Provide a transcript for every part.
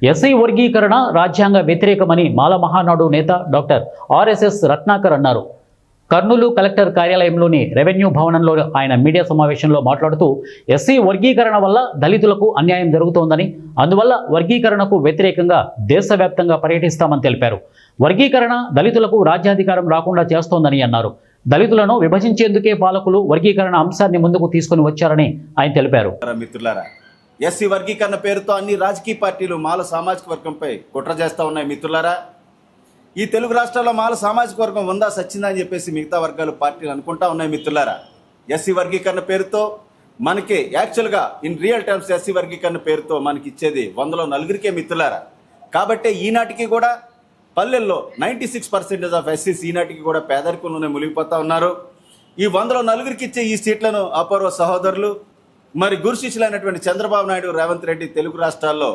SC వర్గీకరణ రాజ్యాంగ వ్యతిరేకమని మాల మహానాడు నేత డాక్టర్ ఆర్ఎస్ఎస్ రత్నాకర్ అన్నారు. కర్నూలు కలెక్టర్ కార్యాలయంలోని రెవెన్యూ భవనంలో ఆయన మీడియా సమావేశంలో మాట్లాడుతూ ఎస్సీ వర్గీకరణ వల్ల దళితులకు అన్యాయం జరుగుతోందని, అందువల్ల వర్గీకరణకు వ్యతిరేకంగా దేశవ్యాప్తంగా పర్యటిస్తామని తెలిపారు. వర్గీకరణ దళితులకు రాజ్యాధికారం రాకుండా చేస్తోందని అన్నారు. దళితులను విభజించేందుకే పాలకులు వర్గీకరణ అంశాన్ని ముందుకు తీసుకుని వచ్చారని ఆయన తెలిపారు. మిత్రులారా, ఎస్సీ వర్గీకరణ పేరుతో అన్ని రాజకీయ పార్టీలు మాల సామాజిక వర్గంపై కుట్ర చేస్తూ ఉన్నాయి. మిత్రులారా, ఈ తెలుగు రాష్ట్రాల్లో మాల సామాజిక వర్గం ఉందా సచ్చిందా అని చెప్పేసి మిగతా వర్గాలు పార్టీలు అనుకుంటా ఉన్నాయి. మిత్రులారా, ఎస్సీ వర్గీకరణ పేరుతో మనకి యాక్చువల్గా ఇన్ రియల్ టర్మ్స్ ఎస్సీ వర్గీకరణ పేరుతో మనకి ఇచ్చేది 100లో నలుగురికే. మిత్రులారా, కాబట్టి ఈనాటికి కూడా పల్లెల్లో 96% ఆఫ్ ఎస్సీస్ ఈనాటికి కూడా పేదరికంలోనే మునిగిపోతా ఉన్నారు. ఈ 100లో నలుగురికి ఇచ్చే ఈ సీట్లను అపూర్వ సహోదరులు మరి గురుశిష్యులైనటువంటి చంద్రబాబు నాయుడు, రేవంత్ రెడ్డి తెలుగు రాష్ట్రాల్లో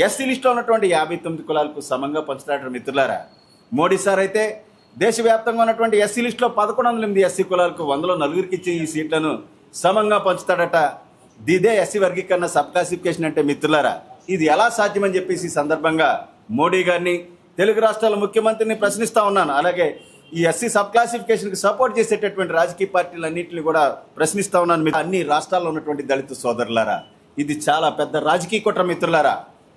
ఎస్సీ లిస్టులో ఉన్నటువంటి 59 కులాలకు సమంగా పంచుతాడు. మిత్రులారా, మోడీ సార్ అయితే దేశవ్యాప్తంగా ఉన్నటువంటి ఎస్సీ లిస్టులో 1108 ఎస్సీ కులాలకు 100లో నలుగురికి ఇచ్చే ఈ సీట్లను సమంగా పంచుతాడట. ఇదే ఎస్సీ వర్గీకరణ సబ్ క్లాసిఫికేషన్ అంటే. మిత్రులారా, ఇది ఎలా సాధ్యమని చెప్పేసి ఈ సందర్భంగా మోడీ గారిని, తెలుగు రాష్ట్రాల ముఖ్యమంత్రిని ప్రశ్నిస్తూ ఉన్నాను. అలాగే ఈ ఎస్సీ సబ్ క్లాసిఫికేషన్కి సపోర్ట్ చేసేటటువంటి రాజకీయ పార్టీలన్నింటినీ కూడా ప్రశ్నిస్తూ ఉన్నాను. అన్ని రాష్ట్రాల్లో ఉన్నటువంటి దళిత సోదరులారా, ఇది చాలా పెద్ద రాజకీయ కుట్ర. మిత్రులారా,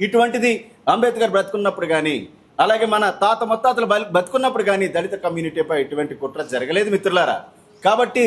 ఇటువంటిది అంబేద్కర్ బ్రతుకున్నప్పుడు కానీ, అలాగే మన తాత ముత్తాతలు బతుకున్నప్పుడు కానీ దళిత కమ్యూనిటీపై ఇటువంటి కుట్ర జరగలేదు. మిత్రులారా, కాబట్టి